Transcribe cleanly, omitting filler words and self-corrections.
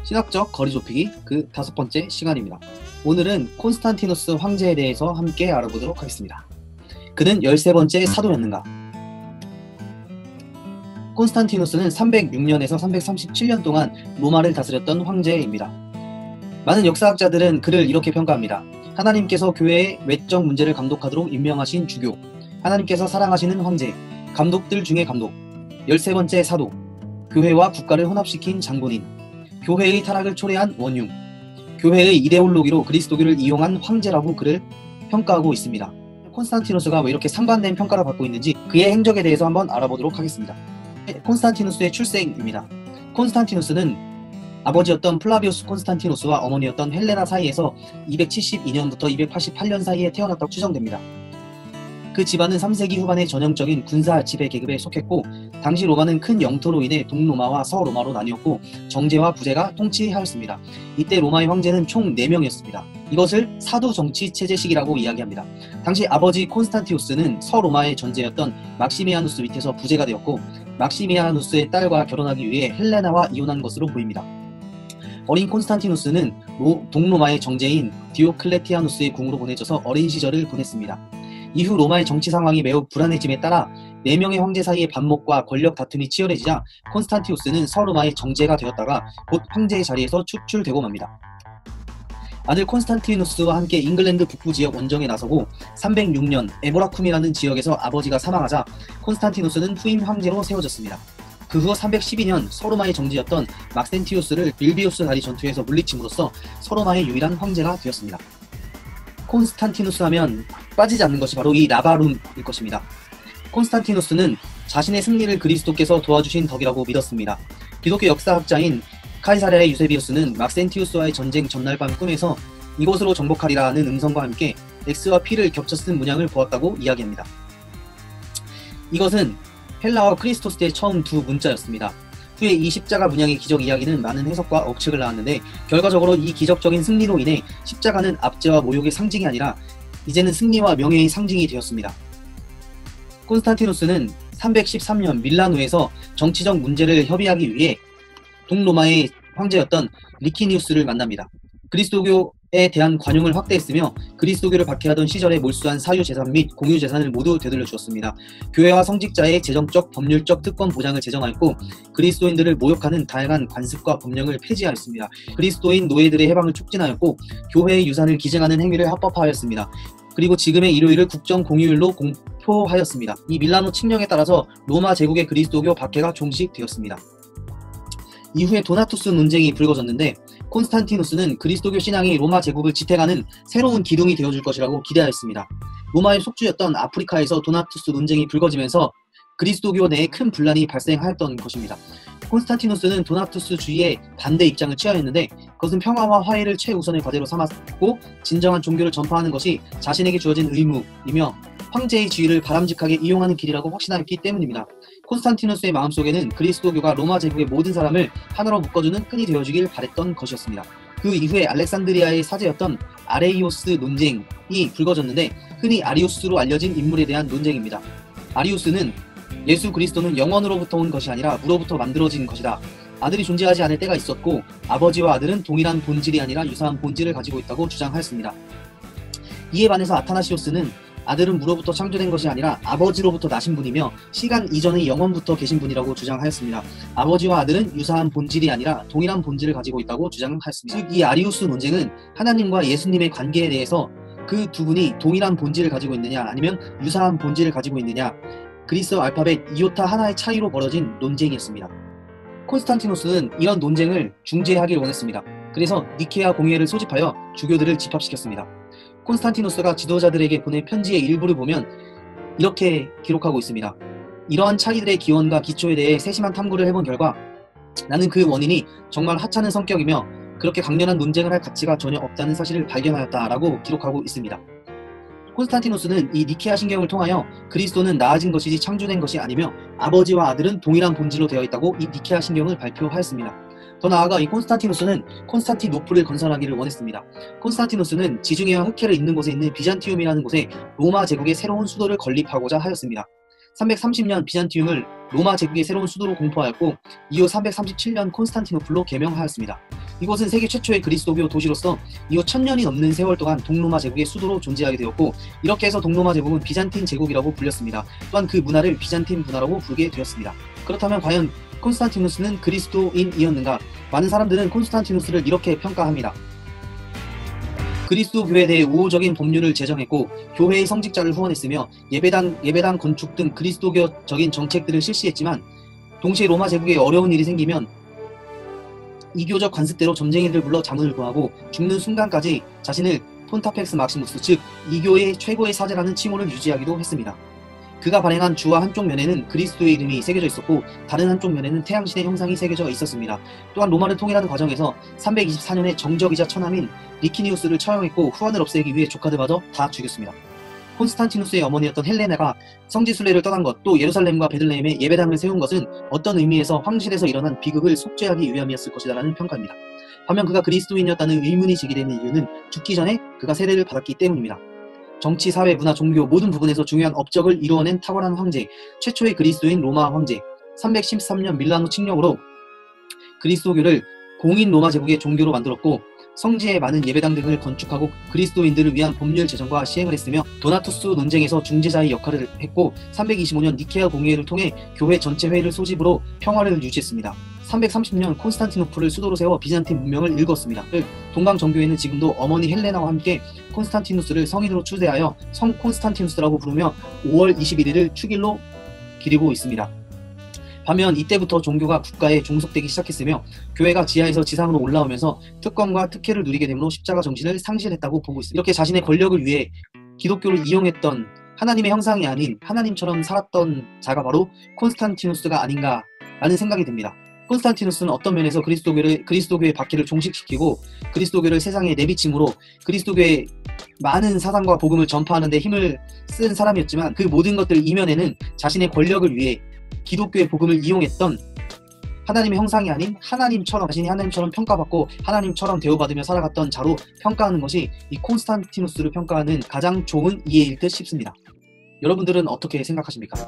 신학적 거리 좁히기 그 5번째 시간입니다. 오늘은 콘스탄티누스 황제에 대해서 함께 알아보도록 하겠습니다. 그는 13번째 사도였는가? 콘스탄티누스는 306년에서 337년 동안 로마를 다스렸던 황제입니다. 많은 역사학자들은 그를 이렇게 평가합니다. 하나님께서 교회의 외적 문제를 감독하도록 임명하신 주교, 하나님께서 사랑하시는 황제, 감독들 중에 감독, 13번째 사도, 교회와 국가를 혼합시킨 장본인, 교회의 타락을 초래한 원흉, 교회의 이데올로기로 그리스도교를 이용한 황제라고 그를 평가하고 있습니다. 콘스탄티누스가 왜 이렇게 상반된 평가를 받고 있는지 그의 행적에 대해서 한번 알아보도록 하겠습니다. 콘스탄티누스의 출생입니다. 콘스탄티누스는 아버지였던 플라비우스 콘스탄티누스와 어머니였던 헬레나 사이에서 272년부터 288년 사이에 태어났다고 추정됩니다. 그 집안은 3세기 후반의 전형적인 군사 지배 계급에 속했고, 당시 로마는 큰 영토로 인해 동로마와 서로마로 나뉘었고 정제와 부제가 통치하였습니다. 이때 로마의 황제는 총 4명이었습니다. 이것을 사도 정치 체제식이라고 이야기합니다. 당시 아버지 콘스탄티우스는 서로마의 전제였던 막시미아누스 밑에서 부제가 되었고, 막시미아누스의 딸과 결혼하기 위해 헬레나와 이혼한 것으로 보입니다. 어린 콘스탄티누스는 동로마의 정제인 디오클레티아누스의 궁으로 보내져서 어린 시절을 보냈습니다. 이후 로마의 정치 상황이 매우 불안해짐에 따라 4명의 황제 사이의 반목과 권력 다툼이 치열해지자 콘스탄티우스는 서로마의 정제가 되었다가 곧 황제의 자리에서 축출되고 맙니다. 아들 콘스탄티누스와 함께 잉글랜드 북부 지역 원정에 나서고 306년 에보라쿰이라는 지역에서 아버지가 사망하자 콘스탄티누스는 후임 황제로 세워졌습니다. 그 후 312년 서로마의 정지였던 막센티우스를 빌비우스 다리 전투에서 물리침으로써 서로마의 유일한 황제가 되었습니다. 콘스탄티누스 하면 빠지지 않는 것이 바로 이 라바룸일 것입니다. 콘스탄티누스는 자신의 승리를 그리스도께서 도와주신 덕이라고 믿었습니다. 기독교 역사학자인 카이사랴의 유세비우스는 막센티우스와의 전쟁 전날 밤 꿈에서 이곳으로 정복하리라는 음성과 함께 X와 P를 겹쳐 쓴 문양을 보았다고 이야기합니다. 이것은 헬라어 크리스토스의 처음 두 문자였습니다. 후에 이 십자가 문양의 기적 이야기는 많은 해석과 억측을 낳았는데, 결과적으로 이 기적적인 승리로 인해 십자가는 압제와 모욕의 상징이 아니라 이제는 승리와 명예의 상징이 되었습니다. 콘스탄티누스는 313년 밀라노에서 정치적 문제를 협의하기 위해 동로마의 황제였던 리키니우스를 만납니다. 그리스도교에 대한 관용을 확대했으며 그리스도교를 박해하던 시절에 몰수한 사유재산 및 공유재산을 모두 되돌려 주었습니다. 교회와 성직자의 재정적, 법률적 특권 보장을 제정하였고, 그리스도인들을 모욕하는 다양한 관습과 법령을 폐지하였습니다. 그리스도인 노예들의 해방을 촉진하였고, 교회의 유산을 기증하는 행위를 합법화하였습니다. 그리고 지금의 일요일을 국정 공휴일로 공표하였습니다. 이 밀라노 칙령에 따라서 로마 제국의 그리스도교 박해가 종식되었습니다. 이후에 도나투스 논쟁이 불거졌는데, 콘스탄티누스는 그리스도교 신앙이 로마 제국을 지탱하는 새로운 기둥이 되어줄 것이라고 기대하였습니다. 로마의 속주였던 아프리카에서 도나투스 논쟁이 불거지면서 그리스도교 내에 큰 분란이 발생하였던 것입니다. 콘스탄티누스는 도나투스주의의 반대 입장을 취하였는데, 그것은 평화와 화해를 최우선의 과제로 삼았고, 진정한 종교를 전파하는 것이 자신에게 주어진 의무이며 황제의 지위를 바람직하게 이용하는 길이라고 확신하였기 때문입니다. 콘스탄티누스의 마음속에는 그리스도교가 로마 제국의 모든 사람을 하나로 묶어주는 끈이 되어주길 바랬던 것이었습니다. 그 이후에 알렉산드리아의 사제였던 아레이오스 논쟁이 불거졌는데, 흔히 아리우스로 알려진 인물에 대한 논쟁입니다. 아리우스는 예수 그리스도는 영원으로부터 온 것이 아니라 무로부터 만들어진 것이다. 아들이 존재하지 않을 때가 있었고 아버지와 아들은 동일한 본질이 아니라 유사한 본질을 가지고 있다고 주장하였습니다. 이에 반해서 아타나시오스는 아들은 무로부터 창조된 것이 아니라 아버지로부터 나신 분이며 시간 이전의 영원부터 계신 분이라고 주장하였습니다. 아버지와 아들은 유사한 본질이 아니라 동일한 본질을 가지고 있다고 주장하였습니다. 즉, 이 아리우스 논쟁은 하나님과 예수님의 관계에 대해서 그 두 분이 동일한 본질을 가지고 있느냐 아니면 유사한 본질을 가지고 있느냐, 그리스어 알파벳 이오타 하나의 차이로 벌어진 논쟁이었습니다. 콘스탄티누스는 이런 논쟁을 중재하길 원했습니다. 그래서 니케아 공회를 소집하여 주교들을 집합시켰습니다. 콘스탄티누스가 지도자들에게 보낸 편지의 일부를 보면 이렇게 기록하고 있습니다. 이러한 차이들의 기원과 기초에 대해 세심한 탐구를 해본 결과 나는 그 원인이 정말 하찮은 성격이며 그렇게 강렬한 논쟁을 할 가치가 전혀 없다는 사실을 발견하였다라고 기록하고 있습니다. 콘스탄티누스는 이 니케아 신경을 통하여 그리스도는 나아진 것이지 창조된 것이 아니며 아버지와 아들은 동일한 본질로 되어 있다고 이 니케아 신경을 발표하였습니다. 더 나아가 이 콘스탄티누스는 콘스탄티노플을 건설하기를 원했습니다. 콘스탄티누스는 지중해와 흑해를 잇는 곳에 있는 비잔티움이라는 곳에 로마 제국의 새로운 수도를 건립하고자 하였습니다. 330년 비잔티움을 로마 제국의 새로운 수도로 공포하였고, 이후 337년 콘스탄티노플로 개명하였습니다. 이곳은 세계 최초의 그리스도교 도시로서 이후 1000년이 넘는 세월 동안 동로마 제국의 수도로 존재하게 되었고, 이렇게 해서 동로마 제국은 비잔틴 제국이라고 불렸습니다. 또한 그 문화를 비잔틴 문화라고 부르게 되었습니다. 그렇다면 과연 콘스탄티누스는 그리스도인이었는가? 많은 사람들은 콘스탄티누스를 이렇게 평가합니다. 그리스도교에 대해 우호적인 법률을 제정했고 교회의 성직자를 후원했으며 예배당 건축 등 그리스도교적인 정책들을 실시했지만, 동시에 로마 제국에 어려운 일이 생기면 이교적 관습대로 점쟁이들을 불러 자문을 구하고 죽는 순간까지 자신을 폰타펙스 막시무스, 즉 이교의 최고의 사제라는 칭호를 유지하기도 했습니다. 그가 발행한 주화 한쪽 면에는 그리스도의 이름이 새겨져 있었고 다른 한쪽 면에는 태양신의 형상이 새겨져 있었습니다. 또한 로마를 통일하는 과정에서 324년에 정적이자 처남인 리키니우스를 처형했고 후환을 없애기 위해 조카들마저 다 죽였습니다. 콘스탄티누스의 어머니였던 헬레나가 성지순례를 떠난 것, 또 예루살렘과 베들레헴에 예배당을 세운 것은 어떤 의미에서 황실에서 일어난 비극을 속죄하기 위함이었을 것이다라는 평가입니다. 반면 그가 그리스도인이었다는 의문이 제기되는 이유는 죽기 전에 그가 세례를 받았기 때문입니다. 정치, 사회, 문화, 종교 모든 부분에서 중요한 업적을 이루어낸 탁월한 황제, 최초의 그리스도인 로마 황제, 313년 밀라노 칙령으로 그리스도교를 공인 로마 제국의 종교로 만들었고 성지에 많은 예배당 등을 건축하고 그리스도인들을 위한 법률 제정과 시행을 했으며 도나투스 논쟁에서 중재자의 역할을 했고 325년 니케아 공의회를 통해 교회 전체 회의를 소집으로 평화를 유지했습니다. 330년 콘스탄티노플을 수도로 세워 비잔틴 문명을 일궜습니다. 동방 정교회는 지금도 어머니 헬레나와 함께 콘스탄티누스를 성인으로 추대하여 성 콘스탄티누스라고 부르며 5월 21일을 축일로 기리고 있습니다. 반면 이때부터 종교가 국가에 종속되기 시작했으며 교회가 지하에서 지상으로 올라오면서 특권과 특혜를 누리게 되므로 십자가 정신을 상실했다고 보고 있습니다. 이렇게 자신의 권력을 위해 기독교를 이용했던 하나님의 형상이 아닌 하나님처럼 살았던 자가 바로 콘스탄티누스가 아닌가라는 생각이 듭니다. 콘스탄티누스는 어떤 면에서 그리스도교의 박해를 종식시키고 그리스도교를 세상에 내비침으로 그리스도교의 많은 사상과 복음을 전파하는 데 힘을 쓴 사람이었지만 그 모든 것들 이면에는 자신의 권력을 위해 기독교의 복음을 이용했던 하나님의 형상이 아닌 자신이 하나님처럼 평가받고 하나님처럼 대우받으며 살아갔던 자로 평가하는 것이 이 콘스탄티누스를 평가하는 가장 좋은 이해일 듯 싶습니다. 여러분들은 어떻게 생각하십니까?